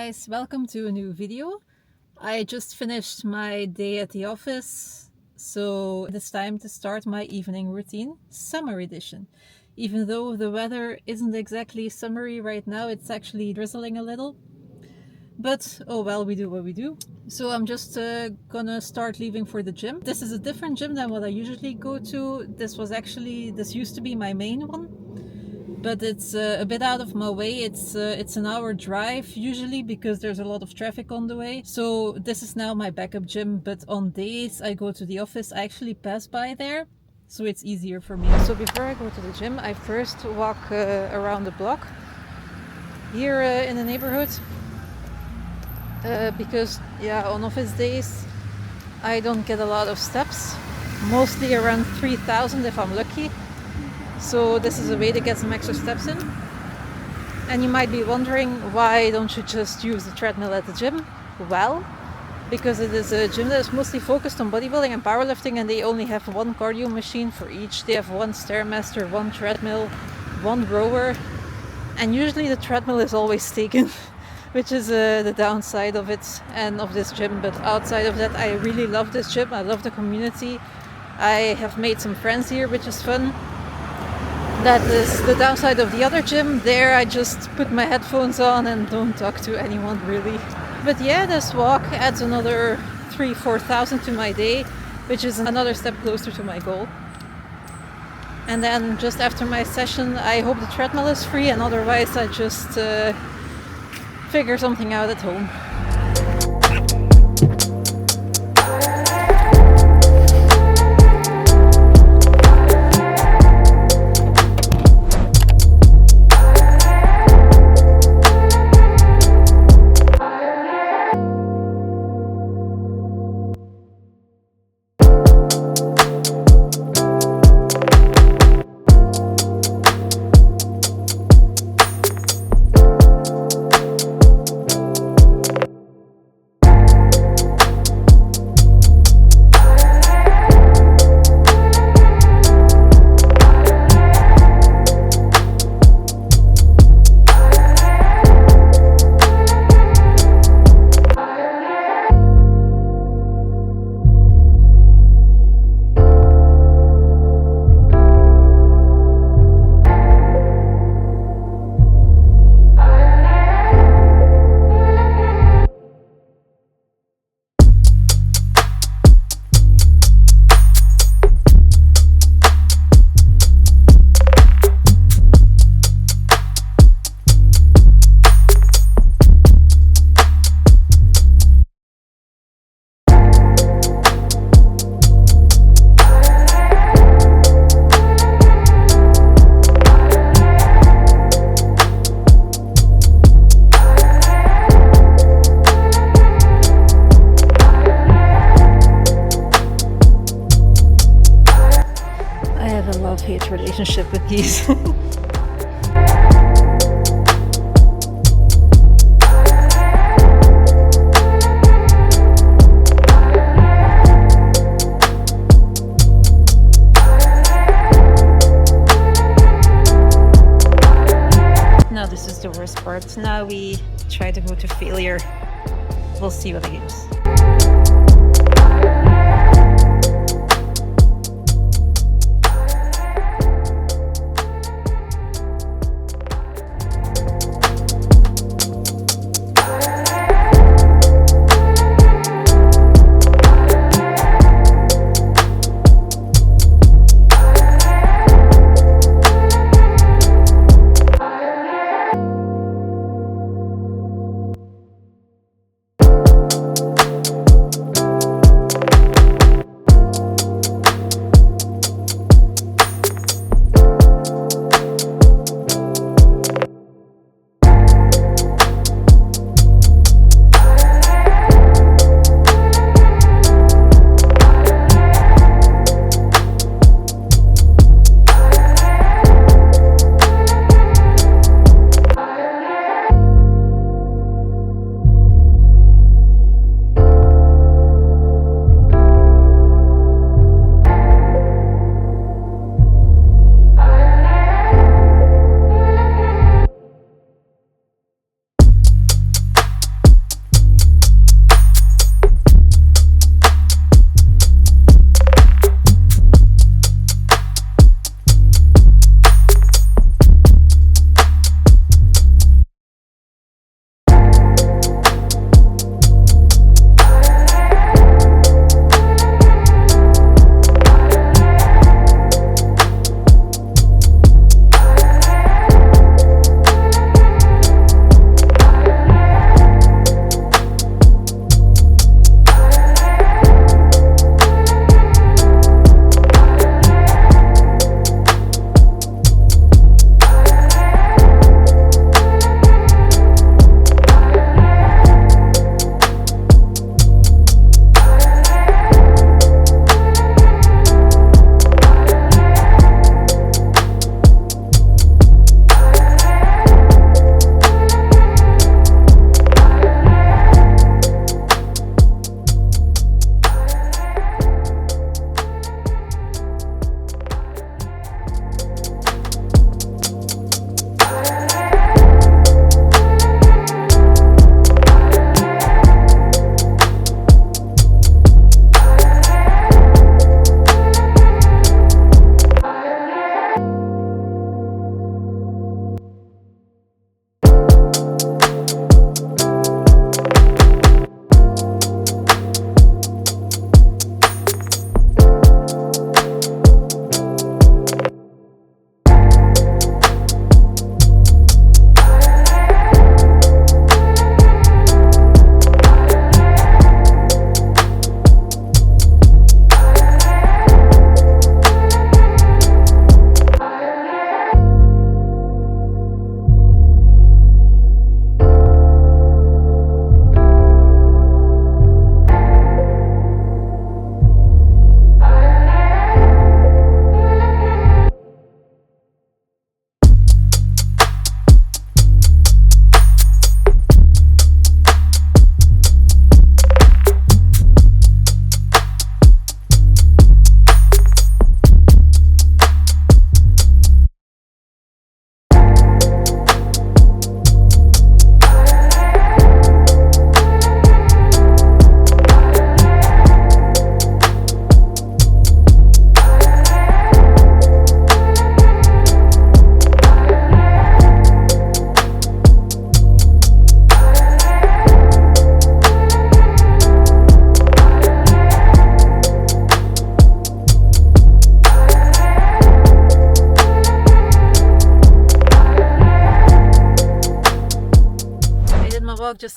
guys, welcome to a new video. I just finished my day at the office, so it is time to start my evening routine, summer edition. Even though the weather isn't exactly summery right now, it's actually drizzling a little. But oh well, we do what we do. So I'm just gonna start leaving for the gym. This is a different gym than what I usually go to. This used to be my main one. But it's a bit out of my way. It's an hour drive usually because there's a lot of traffic on the way. So this is now my backup gym, but on days I go to the office, I actually pass by there, so it's easier for me. So before I go to the gym, I first walk around the block here in the neighborhood because on office days I don't get a lot of steps, mostly around 3,000 if I'm lucky. So this is a way to get some extra steps in. And you might be wondering, why don't you just use the treadmill at the gym? Well, because it is a gym that is mostly focused on bodybuilding and powerlifting, and they only have one cardio machine for each. They have one Stairmaster, one treadmill, one rower, and usually the treadmill is always taken, which is the downside of it and of this gym. But outside of that, I really love this gym. I love the community. I have made some friends here, which is fun. That is the downside of the other gym. There I just put my headphones on and don't talk to anyone really. But yeah, this walk adds another 3,000-4,000 to my day, which is another step closer to my goal. And then just after my session, I hope the treadmill is free, and otherwise I just figure something out at home. Love-hate relationship with these. Now this is the worst part. Now we try to go to failure. We'll see what it gives.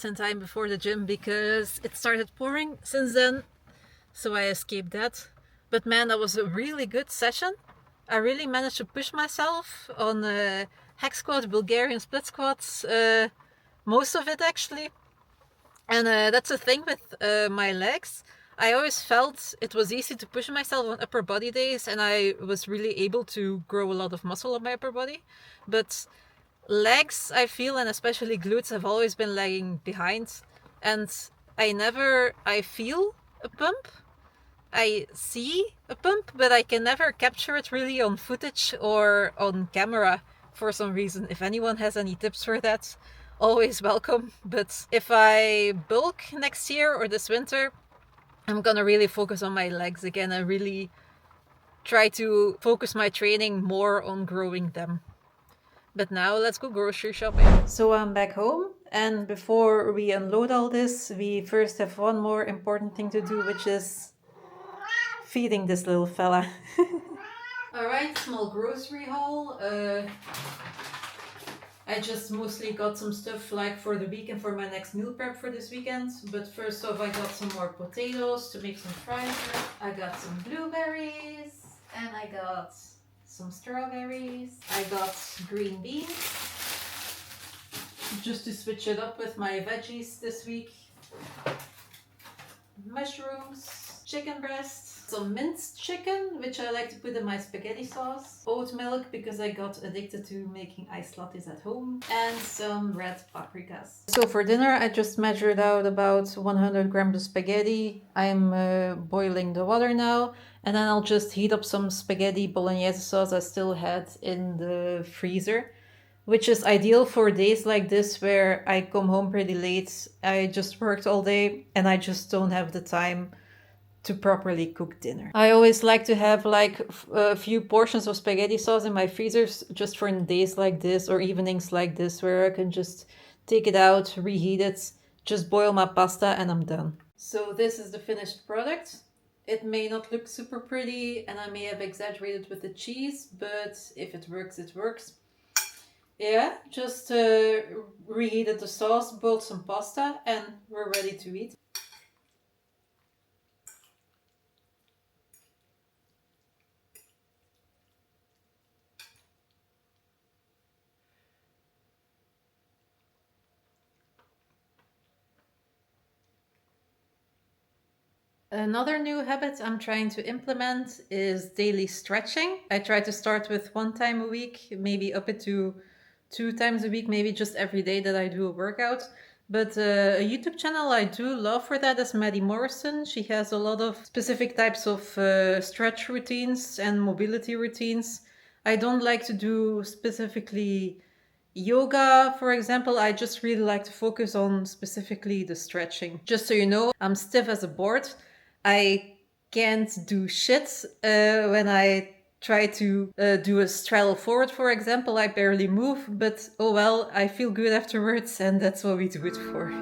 in time before the gym because it started pouring since then, so I escaped that. But man, that was a really good session. I really managed to push myself on hack squats, Bulgarian split squats, most of it actually. And that's the thing with my legs. I always felt it was easy to push myself on upper body days, and I was really able to grow a lot of muscle on my upper body. But legs, I feel, and especially glutes, have always been lagging behind. And I feel a pump. I see a pump, but I can never capture it really on footage or on camera for some reason. If anyone has any tips for that, always welcome. But if I bulk next year or this winter, I'm gonna really focus on my legs again and really try to focus my training more on growing them. But now let's go grocery shopping. So I'm back home, and before we unload all this, we first have one more important thing to do, which is feeding this little fella. Alright, small grocery haul. I just mostly got some stuff like for the weekend for my next meal prep for this weekend. But first off, I got some more potatoes to make some fries. I got some blueberries and I got some strawberries. I got green beans just to switch it up with my veggies this week. Mushrooms, chicken breast, some minced chicken, which I like to put in my spaghetti sauce, oat milk because I got addicted to making iced lattes at home, and some red paprikas. So for dinner I just measured out about 100 grams of spaghetti. I'm boiling the water now, and then I'll just heat up some spaghetti bolognese sauce I still had in the freezer, which is ideal for days like this where I come home pretty late. I just worked all day and I just don't have the time to properly cook dinner. I always like to have like a few portions of spaghetti sauce in my freezers just for days like this or evenings like this where I can just take it out, reheat it, just boil my pasta and I'm done. So this is the finished product. It may not look super pretty and I may have exaggerated with the cheese, but if it works, it works. Yeah, just reheated the sauce, boiled some pasta, and we're ready to eat. Another new habit I'm trying to implement is daily stretching. I try to start with 1 time a week, maybe up it to 2 times a week, maybe just every day that I do a workout. But a YouTube channel I do love for that is Maddie Morrison. She has a lot of specific types of stretch routines and mobility routines. I don't like to do specifically yoga, for example. I just really like to focus on specifically the stretching. Just so you know, I'm stiff as a board. I can't do shit when I try to do a straddle forward, for example. I barely move, but oh well, I feel good afterwards, and that's what we do it for.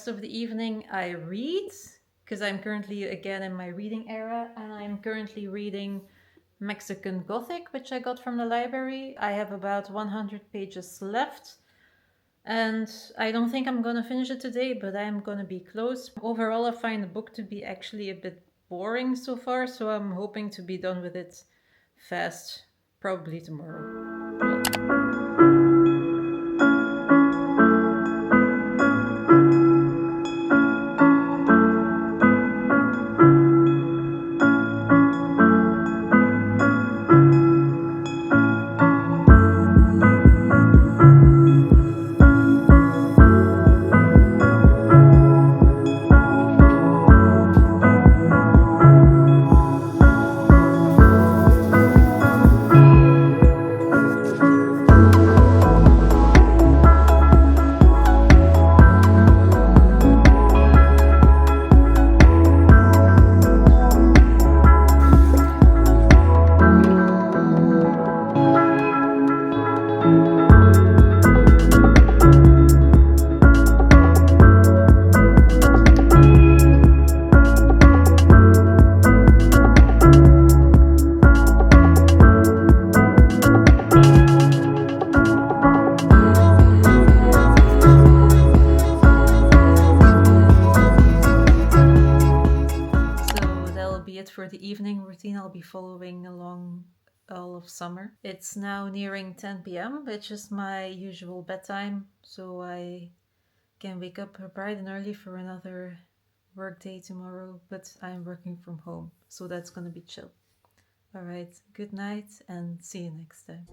Of the evening I read, because I'm currently again in my reading era, and I'm currently reading Mexican Gothic, which I got from the library. I have about 100 pages left. And I don't think I'm gonna finish it today, but I'm gonna be close. Overall, I find the book to be actually a bit boring so far, so I'm hoping to be done with it fast, probably tomorrow. For the evening routine, I'll be following along all of summer. It's now nearing 10 p.m., which is my usual bedtime, so I can wake up bright and early for another work day tomorrow, but I'm working from home, so that's gonna be chill. All right, good night and see you next time.